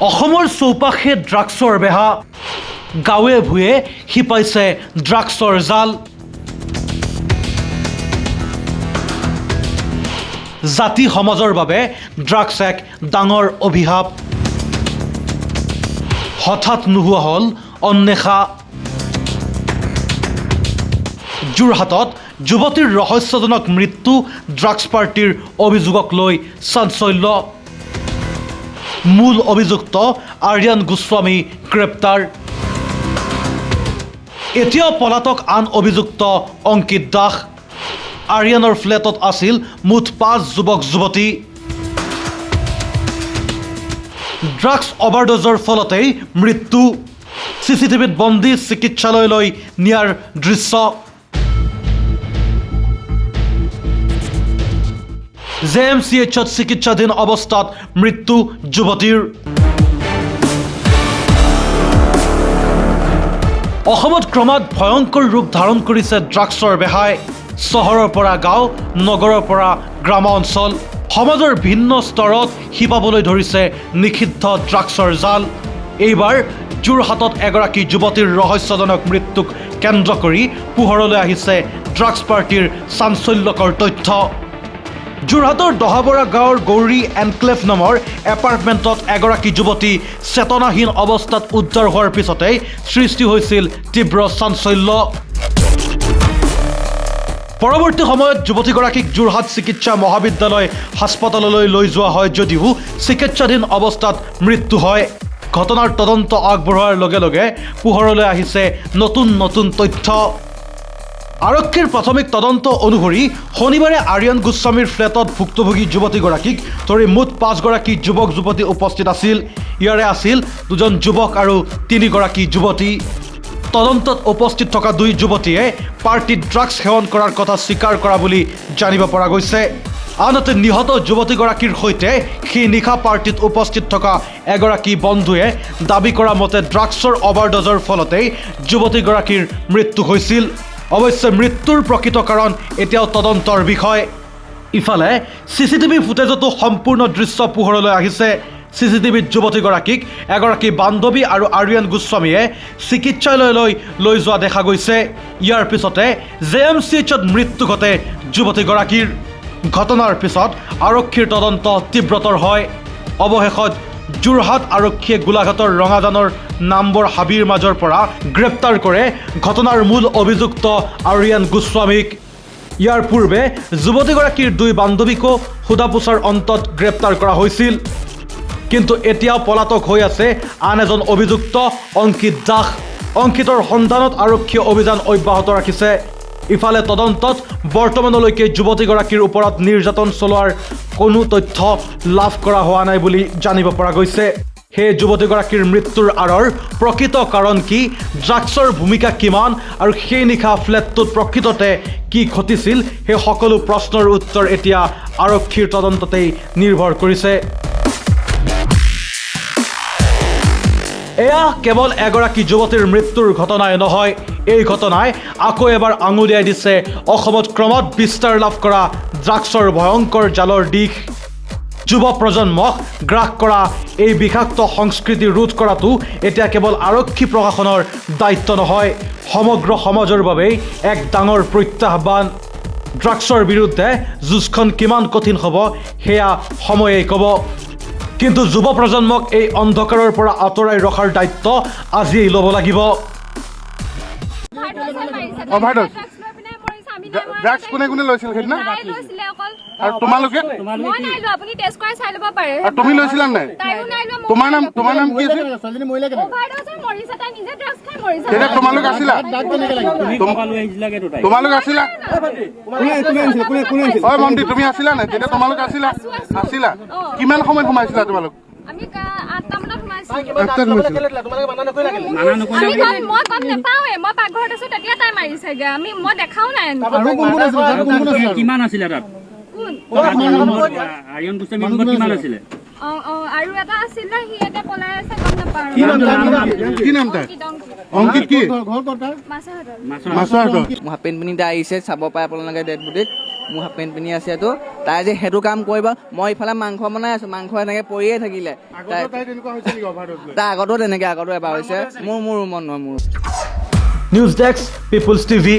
অসমৰ চৌপাশে ড্ৰাগছৰ বেহা গাঁৱে ভূঞে শিপাইছে ড্ৰাগছৰ জাল জাতি সমাজৰ বাবে ড্ৰাগছ এক ডাঙৰ অভিশাপ হঠাৎ নোহোৱা হ'ল অন্বেষা যোৰহাটত যুৱতীৰ ৰহস্যজনক মৃত্যু ড্ৰাগছ পাৰ্টিৰ অভিযোগক লৈ চাঞ্চল্য মূল অভিযুক্ত আৰিয়ান গোস্বামী গ্ৰেপ্তাৰ এতিয়াও পলাতক আন অভিযুক্ত অংকিত দাস আৰিয়ানৰ ফ্লেটত আছিল মুঠ ৫ যুৱক যুৱতী ড্ৰাগছ অভাৰড'জৰ ফলতেই মৃত্যু চিচিটিভিত বন্দী চিকিৎসালয়লৈ নিয়াৰ দৃশ্য JMCHত চিকিৎসাধীন অৱস্থাত মৃত্যু যুৱতীৰ অসমত ক্ৰমাৎ ভয়ংকৰ ৰূপ ধাৰণ কৰিছে ড্ৰাগছৰ বেহাই চহৰৰ পৰা গাঁও নগৰৰ পৰা গ্ৰামাঞ্চল সমাজৰ ভিন্ন স্তৰত শিপাবলৈ ধৰিছে নিষিদ্ধ ড্ৰাগছৰ জাল এইবাৰ যোৰহাটত এগৰাকী যুৱতীৰ ৰহস্যজনক মৃত্যুক কেন্দ্ৰ কৰি পোহৰলৈ আহিছে ড্ৰাগছ পাৰ্টিৰ চাঞ্চল্যকৰ তথ্য যোৰহাটৰ দহাবৰা গাঁৱৰ গৌৰী এনক্লেভ নামৰ এপাৰ্টমেণ্টত এগৰাকী যুৱতী চেতনাহীন অৱস্থাত উদ্ধাৰ হোৱাৰ পিছতেই সৃষ্টি হৈছিল তীব্ৰ চাঞ্চল্য পৰৱৰ্তী সময়ত যুৱতীগৰাকীক যোৰহাট চিকিৎসা মহাবিদ্যালয় হাস্পতাললৈ লৈ যোৱা হয় যদিও চিকিৎসাধীন অৱস্থাত মৃত্যু হয় ঘটনাৰ তদন্ত আগবঢ়োৱাৰ লগে লগে পোহৰলৈ আহিছে নতুন নতুন তথ্য আৰক্ষীৰ প্ৰাথমিক তদন্ত অনুসৰি শনিবাৰে আৰিয়ান গোস্বামীৰ ফ্লেটত ভুক্তভোগী যুৱতীগৰাকীক ধৰি মুঠ ৫ গৰাকী যুৱক যুৱতী উপস্থিত আছিল ইয়াৰে আছিল ২জন যুৱক আৰু ৩ গৰাকী যুৱতী তদন্তত উপস্থিত থকা ২ যুৱতীয়ে পাৰ্টিত ড্ৰাগছ সেৱন কৰাৰ কথা স্বীকাৰ কৰা বুলি জানিব পৰা গৈছে আনহাতে নিহত যুৱতীগৰাকীৰ সৈতে সেই নিশা পাৰ্টিত উপস্থিত থকা এগৰাকী বন্ধুৱে দাবী কৰা মতে ড্ৰাগছৰ অভাৰড'জৰ ফলতেই যুৱতীগৰাকীৰ মৃত্যু হৈছিল অৱশ্যে মৃত্যুৰ প্ৰকৃত কাৰণ এতিয়াও তদন্তৰ বিষয় ইফালে চিচিটিভি ফুটেজতো সম্পূৰ্ণ দৃশ্য পোহৰলৈ আহিছে চিচিটিভিত যুৱতীগৰাকীক এগৰাকী বান্ধৱী আৰু আৰিয়ান গোস্বামীয়ে চিকিৎসালয়লৈ লৈ যোৱা দেখা গৈছে ইয়াৰ পিছতে JMCHত মৃত্যু ঘটে যুৱতীগৰাকীৰ ঘটনাৰ পিছত আৰক্ষীৰ তদন্ত তীব্ৰতৰ হয় অৱশেষত যোৰহাট আৰক্ষীয়ে গোলাঘাটৰ ৰঙাজানৰ নাম্বৰ হাবিৰ মাজৰ পৰা গ্ৰেপ্তাৰ কৰে ঘটনাৰ মূল অভিযুক্ত আৰিয়ান গোস্বামীক ইয়াৰ পূৰ্বে যুৱতীগৰাকীৰ 2 বান্ধৱীকো সোধাপোছাৰ অন্তত গ্ৰেপ্তাৰ কৰা হৈছিল কিন্তু এতিয়াও পলাতক হৈ আছে আন এজন অভিযুক্ত অংকিত দাস অংকিতৰ সন্ধানত আৰক্ষীয়ে অভিযান অব্যাহত ৰাখিছে ইফালে তদন্তত বৰ্তমানলৈকে যুৱতীগৰাকীৰ ওপৰত নিৰ্যাতন চলোৱাৰ কোনো তথ্য লাভ কৰা হোৱা নাই বুলি জানিব পৰা গৈছে সেই যুৱতীগৰাকীৰ মৃত্যুৰ আঁৰৰ প্ৰকৃত কাৰণ কি ড্ৰাগছৰ ভূমিকা কিমান আৰু সেই নিশা ফ্লেটটোত প্ৰকৃততে কি ঘটিছিল সেই সকলো প্ৰশ্নৰ উত্তৰ এতিয়া আৰক্ষীৰ তদন্ততেই নিৰ্ভৰ কৰিছে এয়া কেৱল এগৰাকী যুৱতীৰ মৃত্যুৰ ঘটনাই নহয় এই ঘটনাই আকৌ এবাৰ আঙুলিয়াই দিছে অসমত ক্ৰমাৎ বিস্তাৰ লাভ কৰা ড্ৰাগছৰ ভয়ংকৰ জালৰ দিশ যুৱ প্ৰজন্মক গ্ৰাস কৰা এই বিষাক্ত সংস্কৃতি ৰোধ কৰাটো এতিয়া কেৱল আৰক্ষী প্ৰশাসনৰ দায়িত্ব নহয় সমগ্ৰ সমাজৰ বাবেই এক ডাঙৰ প্ৰত্যাহ্বান ড্ৰাগছৰ বিৰুদ্ধে যুঁজখন কিমান কঠিন হ'ব সেয়া সময়েই ক'ব কিন্তু যুৱ প্ৰজন্মক এই অন্ধকাৰৰ পৰা আঁতৰাই ৰখাৰ দায়িত্ব আজিয়েই ল'ব লাগিব অভাৰড'জ ড্ৰাগছ কোনে কোনে লৈছিল সেইদিনা আৰু তোমালোকে মই নাই লোৱা আপুনি টেষ্ট কৰাই চাই ল'ব পাৰে আৰু তুমি লৈছিলা নাই তোমাৰ নাম কি আছিল অভাৰড'জৰ মৰিছে তাই নিজে ড্ৰাগছ খাই মৰিছে তেতিয়া তোমালোক আছিলা ঐ মন্দি তুমি আছিলা নাই তেতিয়া তোমালোক আছিলা কিমান সময়ত সোমাইছিলা তোমালোক আমি 8টা মানত সোমাইছো মই গম নাপাওঁৱে মই পাকঘৰত আছো তেতিয়া তাই মাৰিছেগে মই দেখাও নাই কিমান আছিলে তাত কোন আৰিয়ান গোস্বামী কিমান আছিলে আৰু এটা আছিল সি এটা পলাই আছে গম নাপাওঁ কি নাম তাৰ অংকিত কি মাছৰ মাছৰ হাফ পেণ্ট পিন্ধি আহিছে চাব পাৰে আপোনালোকে ডেড বডিত মোৰ হাফ পেণ্ট পিন্ধি আছে তো তাই যে সেইটো কাম কৰিব মই ইফালে মাংস বনাই আছোঁ মাংস এনেকৈ পৰিয়ে থাকিলে তাই আগতো তেনেকৈ আগতো এবাৰ হৈছে মোৰ ৰুমত নহয় মোৰ নিউজ ডেস্ক পিপলছ টিভি